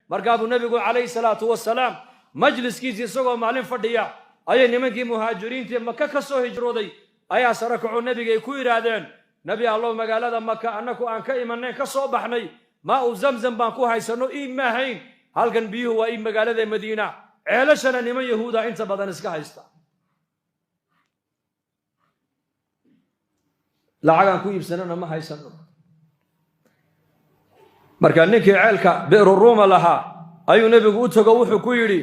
markaa buu nabigu calayhi salaatu wasalaam majliskiisii isagoo maalin fadhiya ayay nimankii muhaajiriintii maka ka soo hijrooday ayaa sare kacoo nabigay ku yidhaahdeen nabi allow magaalada maka annaku aan ka imannayn ka soo baxnay maa u zamzam baan ku haysanno iib ma ahayn halkan biyuhu waa iib magaalada madiina ceelashana niman yahuuda inta badan iska haysta lacagaan ku iibsanana ma haysano markaa ninkii ceelka bi'ru ruuma lahaa ayuu nebigu u tago wuxuu ku yidhi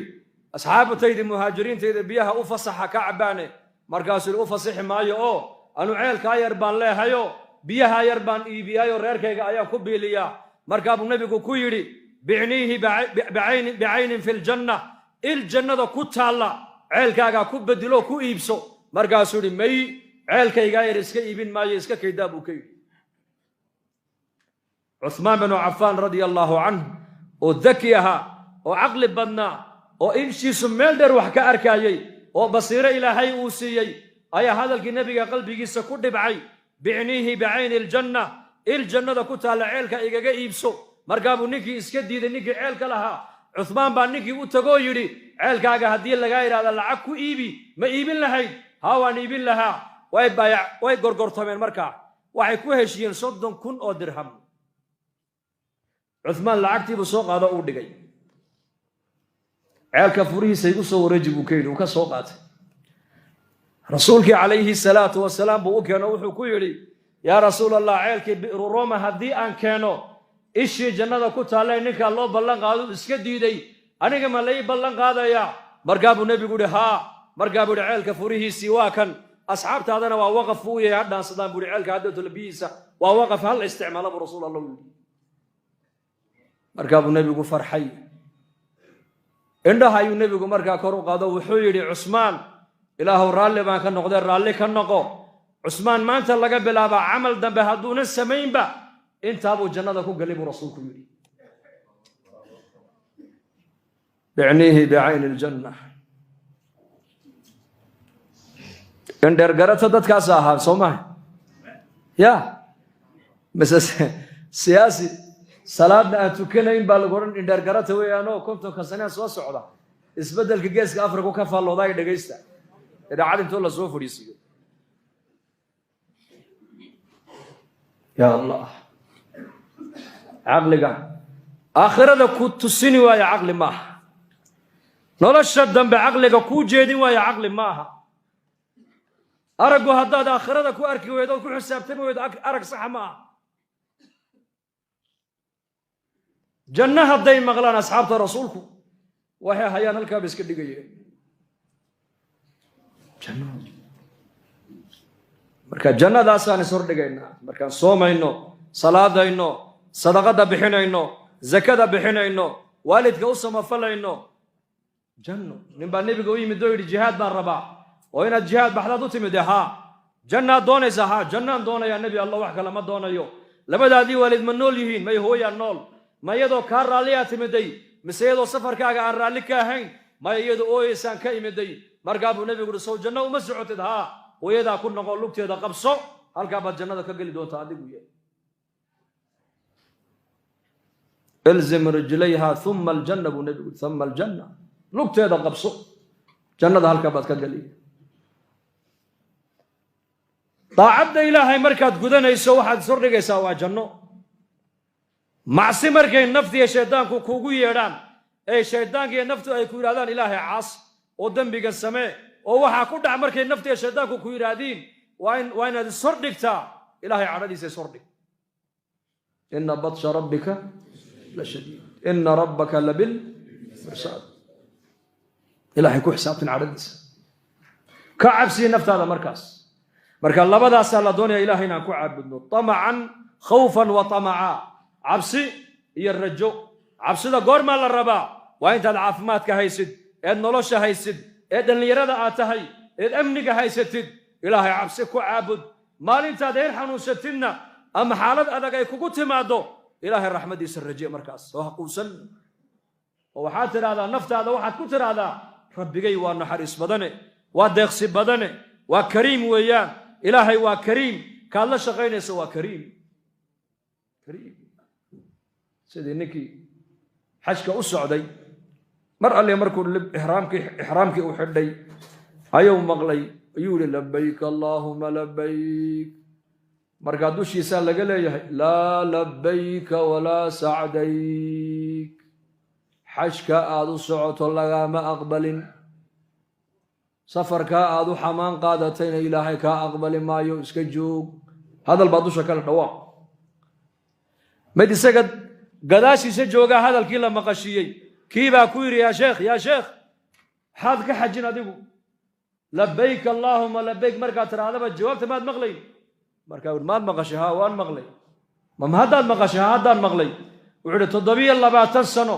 asxaabataydi muhaajiriintayda biyaha u fasaxa ka cabbaane markaasuu u fasixi maayo oo anu ceelkaa yar baan leehayo biyaha yar baan iibiyaayo reerkayga ayaan ku biiliyaa markaa buu nebigu ku yidhi bicniihi bicaynin fi ljanna il jannada ku taalla ceelkaagaa ku bedilo ku iibso markaasuu yidhi may ceelkaygaa yar iska iibin maayo iska kaydaa buu ka yidhi cuthmaan binu cafaan radia allaahu canh oo daki ahaa oo caqli badnaa oo inshiisu meel dheer wax ka arkaayey oo basiiro ilaahay uu siiyey ayaa hadalkii nebiga qalbigiisa ku dhibcay bicniihi bicayni iljanna il jannada ku taalla ceelka igaga iibso markaa buu ninkii iska diiday ninkii ceelka lahaa cuthmaan baa ninkii u tagoo yidhi ceelkaaga haddii lagaa yidhahda lacag ku iibi ma iibin lahayd haa waan iibin lahaa way gorgortameen markaa waxay ku heshiyeen 30,000 oo dirham cuthmaan lacagtiibuu soo qaado uu dhigay ceelka furihiisa igu soo wareeji buu ka yidhi uu ka soo qaatay rasuulkii calayhi salaatu wasalaam buu u keeno wuxuu ku yidhi yaa rasuul allah ceelkii bi'ru rooma haddii aan keeno ishii jannada ku taallee ninkaa loo ballan qaado iska diiday aniga ma lai ballan qaadayaa markaa buu nebigu yidhi haa markaa buu yidhi ceelka furihiisii waa kan asxaabtaadana waa waqaf buu u yahay ha dhaansadaan buu yidhi ceelka haddatula biyihiisa waa waqaf hal isticmaala buu rasuul allah yidhi markaa buu nebigu farxay indhaha ayuu nebigu markaa kor u qaado wuxuu yidhi cusmaan ilaahow raalli baan ka noqdee raalli ka noqo cusmaan maanta laga bilaabaa camal dambe hadduunan samaynba intaabuu jannada ku galay buu rasuulku yidhi bicniihi bicayni iljanna indheergarata dadkaas ahaa soo maha ya mise siyaasi salaadna aan tukanayn baa lagu odhan indheergarata weeyaanoo 50 sanee soo socda isbeddelka geeska afrika ka faallooda ay dhegaysta idaacad intoo la soo fadhiisiiyo yaa allah caqliga aakhirada ku tusini waaya caqli maaha nolosha dambe caqliga kuu jeedin waaya caqli maaha araggu haddaad aakhirada ku arki weydo oo ku xisaabtami weydo arag saxa ma aha janno hadday maqlaan asxaabta rasuulku waxay hayaan halkaaba iska dhigayeen marka jannadaasaan is hordhigaynaa markaan soomayno salaadayno sadaqada bixinayno zakada bixinayno waalidka u samafalayno janno ninbaa nebiga u yimid oo yidhi jihaad baan rabaa oo inaad jihaad baxdaad u timid haa jannaad doonaysaa haa jannaan doonayaa nebi allah wax kale ma doonayo labadaadii waalid ma nool yihiin may hooyaan nool ma iyadoo kaa raalliyaa timiday mise iyadoo safarkaaga aan raalli ka ahayn maya iyadoo ooyeysaan ka imiday markaa buu nebigu uhi sow janno uma socotid haa hooyadaa ku noqo lugteeda qabso halkaa baad jannada ka geli doontaa adigu yahay ilzim rijlayha uma aljanna buu nebigu uhi uma aljanna lugteeda qabso jannada halkaa baad ka geli daacadda ilaahay markaad gudanayso waxaad is hordhigaysaa waa janno macsi markay naftiiyo shaydaanku kuugu yeedhaan ee shaydaanka iyo naftu ay ku yidhahdaan ilaahay caas oo dembiga samee oo waxaa ku dhac markay naftiiyo shaydaanku ku yidhaahdiin waa inaad is hordhigtaa ilaahay cadhadiisa is hordhig ina batsha rabbika la shadiid ina rabbaka labilmirsaad ilaahay ku xisaabtin cadhadiisa ka cabsiya naftaada markaas marka labadaasaa la doonaya ilahay inaan ku caabudno tamacan khawfan wa tamaca cabsi iyo rajo cabsida goormaa la rabaa waa intaad caafimaadka haysid eed nolosha haysid ee dhallinyarada aad tahay eed amniga haysatid ilaahay cabsi ku caabud maalintaad heer xanuunsatidna ama xaalad adag ay kugu timaaddo ilaahay raxmadiisa raje markaas oo ha quusan oo waxaad tidhaahdaa naftaada waxaad ku tidhaahdaa rabbigay waa naxariis badane waa deeqsi badane waa kariim weeyaan ilaahay waa kariim kaad la shaqaynaysa waa kariim sidii ninkii xajka u socday mar alle markuu ihraamkii u xidhay ayuu maqlay ayuu yidhi labayk allaahuma labayk markaa dushiisaa laga leeyahay laa labayka walaa sacdayk xajka aad u socoto lagaama aqbalin safarkaa aad u xamaan qaadatayna ilaahay kaa aqbali maayo iska joog hadal baa dusha kale dhawaaq mid isaga gadaashiisa joogaa hadalkii la maqashiiyey kii baa ku yidhi yaa sheekh maxaad ka xajin adigu labayk allaahuma labayk markaad tirahdaba jawaabta maad maqlayn markaa wuhi maad maqashay haa waan maqlay ma haddaad maqashay haa haddaan maqlay wuxuu idhi 27 sano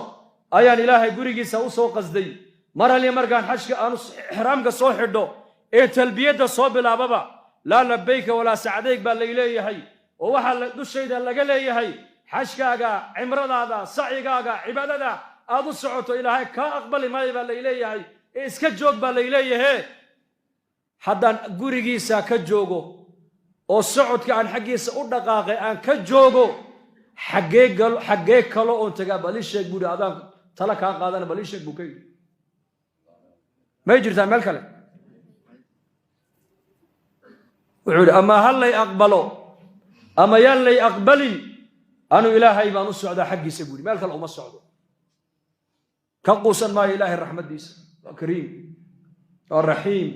ayaan ilaahay gurigiisa u soo qasday mar haliya markaan xajka aanu ixraamka soo xidho ee talbiyadda soo bilaababa laa labayka walaa sacdayk baa layleeyahay oo waxaa dushayda laga leeyahay xajkaaga cimradaada sacigaaga cibaadada aad u socoto ilaahay kaa aqbali maayo baa layleeyahay ee iska joog baa layleeyahe haddaan gurigiisa ka joogo oo socodka aan xaggiisa u dhaqaaqay aan ka joogo xaggee kalo oon tagaa bal ii sheeg buuhi adaan tala kaa qaadana bal ii sheeg buu ka yidhi may jirtaa meel kale wuxuu yidhi ama ha lay aqbalo ama yaan lay aqbalin anu ilaahay baan u socdaa xaggiisa buuhi meel kale uma socdo ka quusan maayo ilaahay raxmaddiisa waa kariim waa raxiim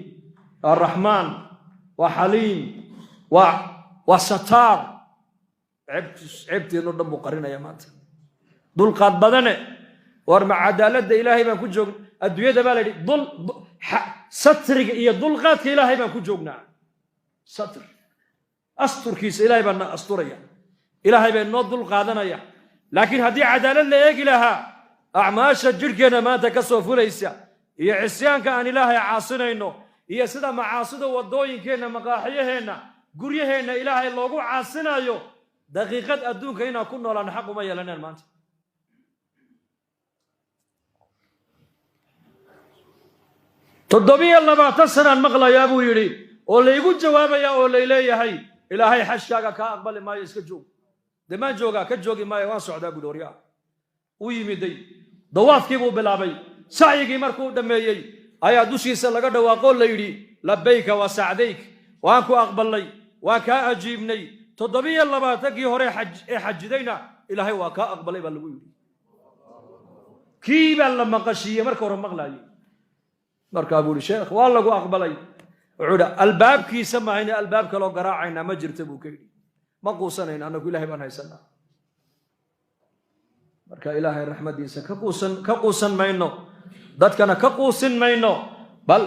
waa raxmaan waa xaliim waa sataar ceebteedno dhan buu qarinaya maanta dulqaad badane war ma cadaaladda ilaahay baan ku joogna adduunyada baa la yidhi satriga iyo dulqaadka ilaahay baan ku joognaa satr asturkiisa ilaahay baan na asturaya ilaahay baa noo dulqaadanaya laakiin haddii cadaalad la eegi lahaa acmaasha jidhkeenna maanta ka soo fulaysa iyo cisyaanka aan ilaahay caasinayno iyo sida macaasida waddooyinkeenna maqaaxiyaheenna guryaheenna ilaahay loogu caasinayo daqiiqad adduunka inaan ku noolaano xaq uma yeelaneen maanta 27 sanaan maqlayaa buu yidhi oo laygu jawaabayaa oo layleeyahay ilaahay xajkaaga kaa aqbali maayo iska joog dee maan joogaa ka joogi maayo waan socdaa buuhi waryaa u yimiday dawaafkii buu bilaabay sacyigii markuu dhammeeyey ayaa dushiisa laga dhawaaqoo la yidhi labayka wa sacdayk waan ku aqbalnay waan kaa ajiibnay 27kii hore ee xajidayna ilaahay waa kaa aqbalay baa lagu yidhi kii baa la maqashiiyey marka hore maqlaayey markaa buu yidhi sheekh waa lagu aqbalay wuxuu idhi albaabkiisa mahayne albaab kaloo garaacaynaa ma jirta buu ka yidhi ma quusanayna annagu ilaahay baan haysanaa marka ilaahay raxmaddiisa ka quusan mayno dadkana ka quusin mayno bal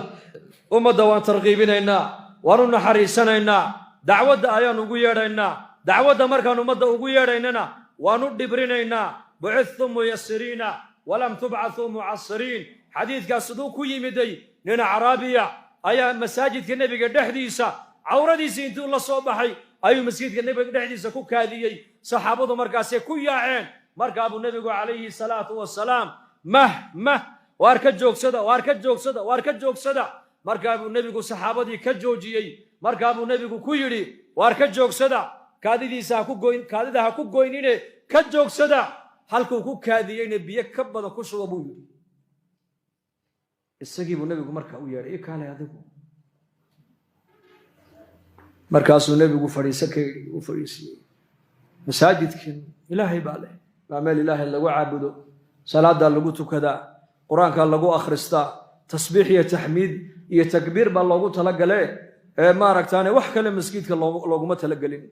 ummadda waan tarqiibinaynaa waan u naxariisanaynaa dacwadda ayaan ugu yeedhaynaa dacwadda markaan ummadda ugu yeedhaynana waan u dhibrinaynaa bucithtum muyasiriina walam tubcathuu mucasiriin xadiidkaas siduu ku yimiday nin acraabiya ayaa masaajidka nebiga dhexdiisa cawradiisii intuu la soo baxay ayuu masjidka nebiga dhexdiisa ku kaadiyey saxaabadu markaasay ku yaaceen markaa buu nebigu calayhi salaatu wasalaam waar ka joogsada markaa buu nebigu saxaabadii ka joojiyey markaa buu nebigu ku yidhi waar ka joogsada kaadida ha ku goynine ka joogsada halkuu ku kaadiyeyna biyo ka badan ku shuba buu yidhi isagii buu nebigu markaa u yeedhay kaalay adigu markaasuu nebigu fadhiiso ka yidhi uu fadhiisiyey masaajidkan ilaahay baa leh waa meel ilaahay lagu caabudo salaadaa lagu tukadaa qur-aankaa lagu akhristaa tasbiix iyo taxmiid iyo takbiir baa loogu talagale ee maaragtaane wax kale masjidka looguma talagelin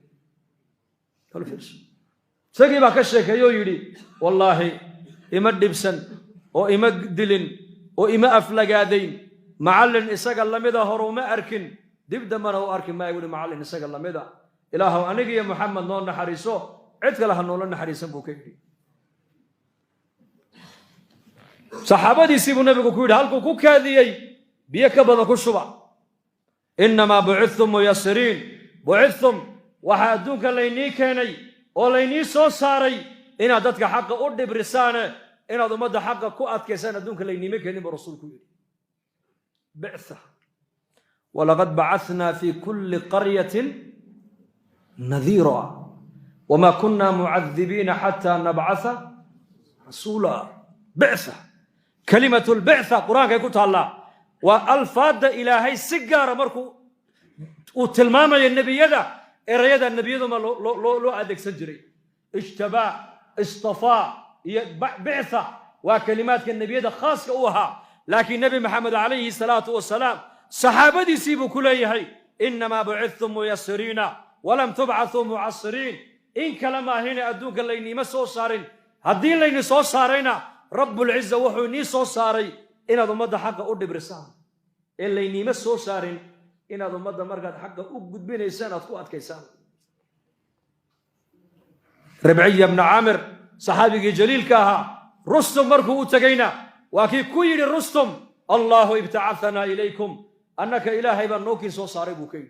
isagii baa ka sheekeeyey oo yidhi wallaahi ima dhibsan oo ima dilin oo ima aflagaadayn macallin isaga lamida hore uma arkin dib dambana u arki maayo wuhi macallin isaga lamida ilaahow aniga iyo maxamed noo naxariiso cid kale ha noola naxariisan buu ka yidhi saxaabadiisii buu nebigu ku yidhi halkuu ku kaadiyey biyo ka badan ku shuba innamaa bucithtum muyasiriin bucithtum waxaa adduunka laynii keenay oo laynii soo saaray inaad dadka xaqa u dhibrisaane inaad ummadda xaqa ku adkaysaan adduunka layniima keenin buu rasuulku yidhi bictha walaqad bacahnaa fi kulli qaryatin nadiira wamaa kunna mucadibiina xataa nabcatha rasuula بعثة كلمة البعثة قرآن كيقول الله والفاظ إلهي سجارة مركو وتلمام النبي يدا إريد النبي يدا ما لو أدك سجري اجتبى اصطفى بعثة وكلمات النبي يدا خاص كوها لكن النبي محمد عليه الصلاة والسلام صحابة يسيبوا كل هي إنما بعثتم ميسرين ولم تبعثوا معسرين إن كلمة هنا أدوك اللي نيم سو صارين هدين اللي نسو صارينا رب العزة وحو نيسو صاري إن هذا مدى حق أرد برسان اللي نيم سو صارين إن هذا مدى مرقد حق أقود بين إنسان أتقوات كيسان ربعي بن عامر صحابي جليل كاها رستم مركو تجينا وكي كويل رستم الله ابتعثنا إليكم أنك إلهي بنوكي سو صاري بوكي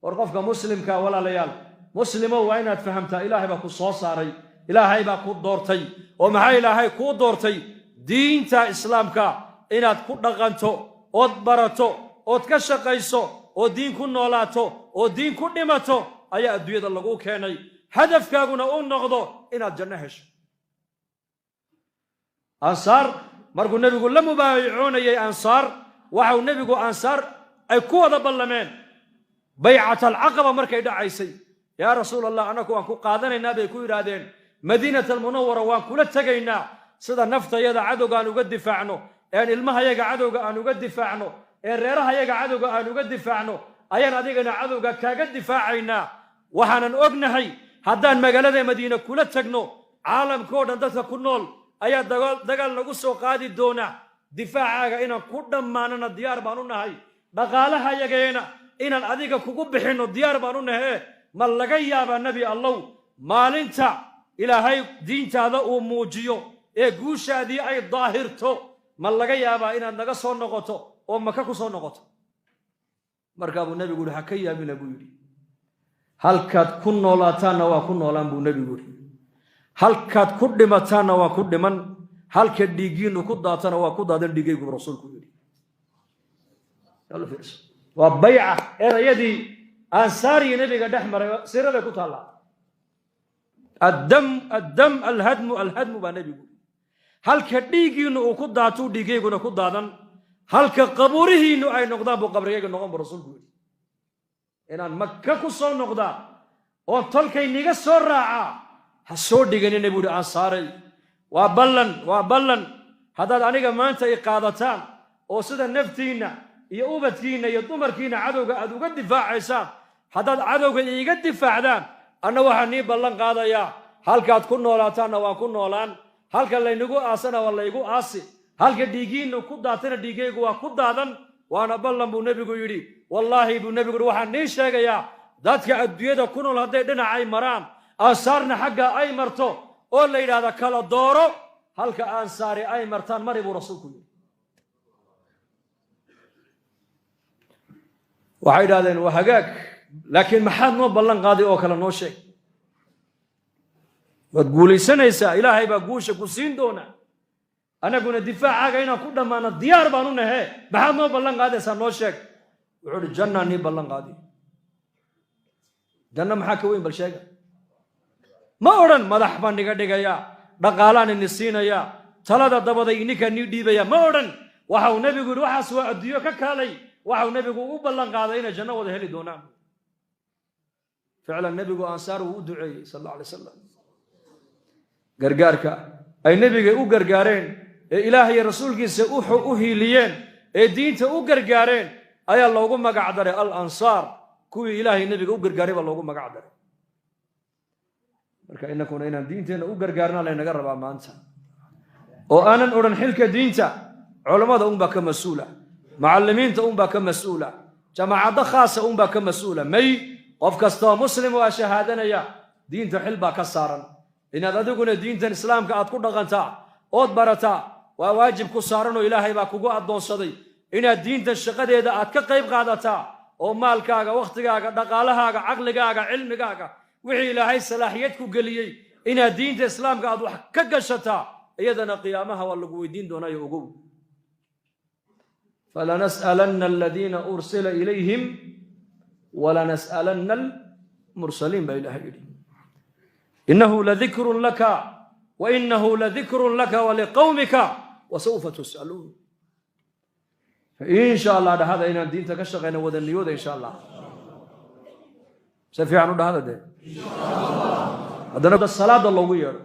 ورقفك مسلم كا ولا ليال مسلم وين فهمت إلهي بكو سو صاري إلهي بكو دورتي ومع إلهي كو دورتي دين تا إسلام كا إناد كو دغنتو أود براتو أود كشقيسو أو دين كو نولاتو أو دين كو نماتو أي أدوية اللغو كيني هدف كاغونا أون نغضو إناد جنهش أنصار مرقو النبي يقول لم يبايعون يا أنصار وحو النبي يقول أنصار أي كوة بلمين بيعة العقبة مركي دعيسي يا رسول الله أنا كو قادنا النبي كو يرادين مدينة المنورة وان كل تجينا سيدا نفط يدا عدو قانو قد دفاعنو يعني المها يقع عدو قانو قد دفاعنو الريرها يقع عدو قانو قد دفاعنو أيان أديقنا عدو قد دفاعينا وحانا أغنهي هدان مقالة مدينة كل تجنو عالم كودا دتا كنول أيا دقال نقصو قادي دونا دفاعاga inaan ku dhamaanana diyaar baan u nahay dhaqaalaha yageena inaan adiga kugu bixino diyaar baan u nahay ma laga yaaba nabi allah maalinta ilaahay diintaada uu muujiyo ee guushaadii ay daahirto ma laga yaaba inaad naga soo noqoto oo maka ku soo noqoto markaa buu nabigu waxa ka yaabina buu yiri halkaad ku noolaataana waa ku noolaan buu nabigu yiri halkaad ku dhimataana waa ku dhiman halka dhiigiinu ku daatana waa ku daadan dhigaygu rasuulku yiri yalla fiirs waa bay'a erayadii ansaari nabiga dhaxmaray sirada ku taala الدم الهدم با nabigu halka dhiigiinu ku daato dhigayguna ku daadan halka qaburihiinu ay noqdaan buu qabrigayga noqon rasuulku yiri inaan makka ku soo noqda oo tolkay niga soo raaca ha soo dhigan nabigu ansaaray waa ballan hadaad aniga maanta ay qaadataan oo sida naftiina iyo ubadkiina iyo dumarkiina cadowga aad uga difaacaysaan hadaad cadowga iiga difaacdaan anna waxaan nii ballan qaadayaa halkaad ku noolaataanna waan ku noolaan halka laynagu aasana waa laygu aasi halka dhiigiinu ku daatana dhiigaygu waa ku daadan waana ballan buu nebigu yidhi wallaahi buu nebigu yidhi waxaan nii sheegayaa dadka adduunyada ku nool hadday dhinacay maraan ansaarna xagga ay marto oo la yidhaahda kala dooro halka ansaari ay martaan mari buu rasuulku yidhi waxay yidhahdeen waa hagaag laakiin maxaad noo ballan qaaday oo kale noo sheeg waad guulaysanaysaa ilaahay baa guusha ku siin doona anaguna difaacaaga inaan ku dhammaano diyaar baan u nahe maxaad noo ballan qaadaysaa noo sheeg wuxuu yidhi jannaa nii ballan qaadi janna maxaa ka weyn bal sheega ma odhan madax baan niga dhigayaa dhaqaalaan ini siinayaa talada dabaday ininka nii dhiibaya ma odhan waxau nebigu yidhi waxaas waa adduunyo ka kaalay waxau nebigu u ballan qaaday inay janno wada heli doonaan ficlan nebigu ansaar uu u duceeyey sal alla alay wasalam gargaarka ay nebiga u gargaareen ee ilaahay rasuulkiisa u hiiliyeen ee diinta u gargaareen ayaa loogu magac daray al ansaar kuwii ilaahay nebiga u gargaaray baa loogu magac daray marka inakuna inaan diinteena u gargaarna laynaga rabaa maanta oo aanan odhan xilka diinta culammada unbaa ka mas-uula macallimiinta unbaa ka mas-uula jamaacadda khaasa unbaa ka mas-uula may qof kastoo muslim waa shahaadanaya diinta xil baa ka saaran inaad adiguna diintan islaamka aad ku dhaqantaa ood barataa waa waajib ku saaran oo ilaahay baa kugu addoonsaday inaad diintan shaqadeeda aad ka qayb qaadataa oo maalkaaga wakhtigaaga dhaqaalahaaga caqligaaga cilmigaaga wixii ilaahay salaaxiyad ku geliyey inaad diinta islaamka aad wax ka gashataa iyadana qiyaamaha waa lagu weydiin doonaayo ogow falanas'alanna aladiina ursila ilayhim walanas'alanna almursaliin baa ilaahay yidhi innahu ladikrun laka وإنه لذكر لك ولقومك وسوف تسألون. إن شاء الله هذا إن الدين تكشغنا وذنيود إن شاء الله سفي عنه هذا ده هذا نبدأ الصلاة الله وير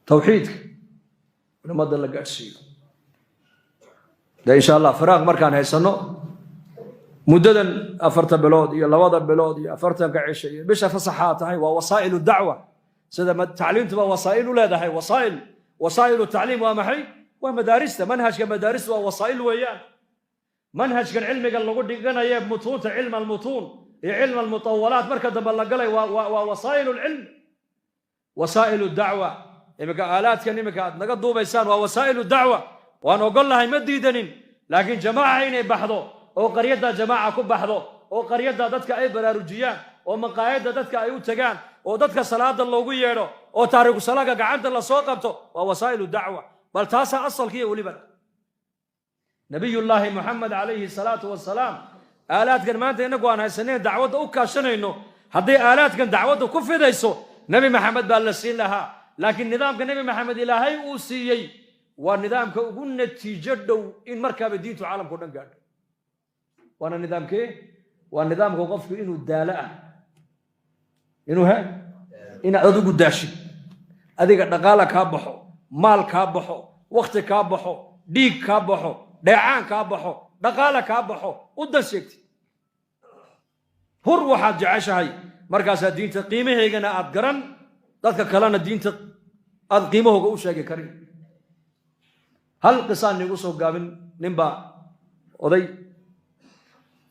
توحيد لما دل قاسي ده إن شاء الله فراغ مركان هيسنو مددا أفرت بلود يا لوضع بلود يا أفرت قعيشة بيش فصحات هاي ووسائل الدعوة سيدا ما التعليم تبقى وسائل ولا ده هاي وسائل التعليم ومحي ومدارسته منهج كمدارس ووسائل ويان منهج كان علمي قال نقول دقنا يا متون علم المتون علم المطولات مركز بلغلي ووسائل العلم وسائل الدعوة إمك آلات كان إمك نقدو بيسان ووسائل الدعوة وأنا أقول لها مديدن لكن جماعة عيني بحضو أو قرية جماعة كب بحضو أو قرية دتك أي برارجيان أو مقاعد دتك أي وتجان أو دتك صلاة الله ويرو أو تاريخ صلاة قعدت الله سوقته ووسائل الدعوة بل تاسع أصل كي ولبن نبي الله محمد عليه الصلاة والسلام آلات كان ما أنت نقول سنين دعوة أوكاشنا إنه هذه آلات كان دعوة كفر ديسو نبي محمد بالسين لها لكن نظام كان نبي محمد إلهي أوسيي والنظام كقولنا تجدوا إن مركب الدين في العالم كلنا قاعد وانا نظام كي والنظام كوقف إنه الدالة إنه ها إن أذوق الداشي أذيك النقالة كابحو مال كابحو وقت كابحو ديك كابحو دعان كابحو نقالة كابحو ودشيكتي هر واحد جعش هاي مركز الدين تقيمه هيجنا أذكرن ذاتك كلام الدين أذقيمه هو شيء كريم هل قصان نقصه قابل نبا وذي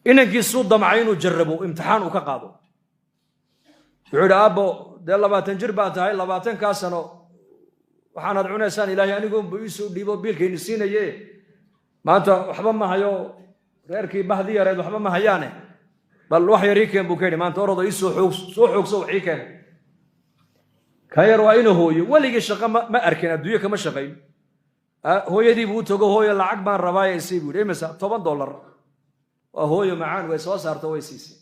إنك الصوت ضمعين وجربوا امتحان وكقاضوا يقول أبو ده لباتن جربات هاي لباتن كاسنو وحنا دعونا سان إلهي أن يقوم بيسو ديبو بيلك ينسينا يه ما أنت وحبا ما هيو غيركي بهذي يريد وحبا ما هيانه بل وحي ريكين بوكيني ما أنت ورضو يسو حوك سو حيكين كاير وإنه هو ولي الشقة ما أركن الدوية كما شقين هو يدي بوتوغو هو يلعق بان ربايا يسيبو إيه مسا $10 وهو معان ويسوى صارتو ويسيسي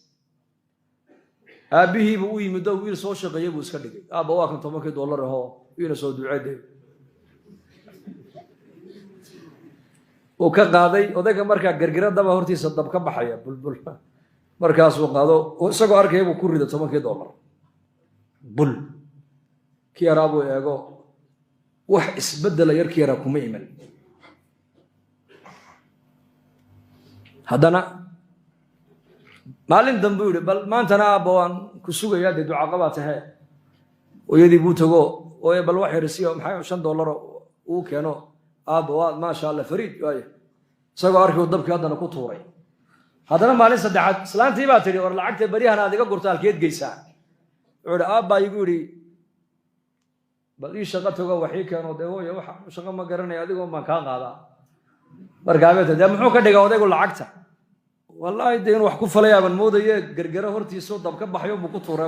أبيه بوي مدو ويل سو شقيه بو اسكا دغاي ابا واكن $10 هو ويل سو duceeday oo ka qaaday odayga marka gargaradaba hortiisa dab ka baxaya bulbul markaas uu qaado oo isagoo arkay uu ku rido $10 bul kiirabo eego wax isbedel yar kiira kuma iman hadana maalin dambe uu bal maantana abawaan ku sugaya duca qabatahay oo yadi buu tago oo bal wax yarsiyo maxay $5 uu keeno abawaad ma sha Allah fariid way isagoo arkay dabkii hadana ku tuuray hadana maalin saddexaad islaantii baa tiri war lacagta bariyahan aad iga gurta halkeed geysaa wuxuu aabba igu yiri bal ii shaqo tago waxii keeno deeyo wax shaqo ma garanay adigoo ma ka qaada markaa muxuu ka dhigay odaygu lacagta والله دين وحكو فليا من موضة يجرجره هرتي صوت ضب كبح يوم بكتورة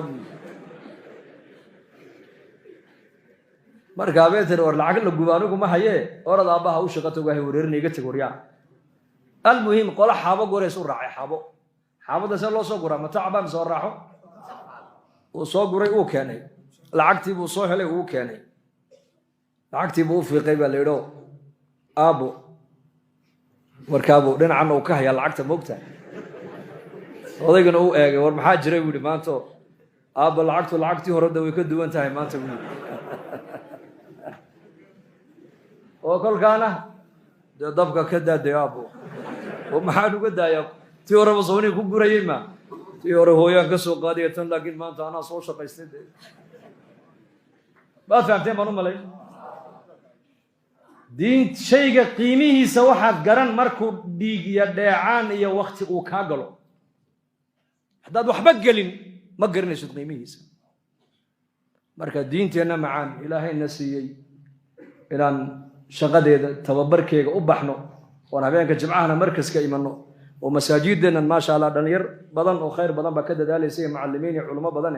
مركب بيتر ولا عقل الجوانوك ما هي أرد أباها وشقته وهي وريرني قلت قريان المهم قال حابو قري سور راعي حابو ده سلوا صقرا متعبان صار راحو وصقري هو كاني العقتي بوصوح له هو كاني العقتي بو في قيبة ليرو أبو مركبو دين عنه وكهيا العقتي موقته odaygan uu eegay war maxaa jiray wili maanta aaba lacagtii horada way ka duwan tahay maanta wili oo kolkaana dabka ka daaday aabo oo maxaa uga daaya tii hore wasawni ku gurayay ma tii hore hooyaan ka soo qaadiyay tan laakiin maanta ana soo shaqaystay ba fahamtay ma malay diin shayga qiimihiisa waxa garan markuu dhiig iyo dheecaan iyo waqti uu ka galo haddaad waxba gelin ma garanaysid qiimihiisa marka diinteena macaan ilaahayna siiyey inaan shaqadeeda tababarkeega u baxno oo habeenka jimcahana markaska imanno oo masaajideena ma sha Allah dhalinyar badan oo khayr badan ba ka dadaalayay macallimiin iyo culimo badan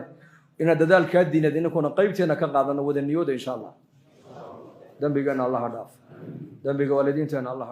ina dadaalka diinada inaguna qaybteena ka qaadano wada niyooda insha Allah dambigana Allah dhaaf dambiga waalidiinteena Allah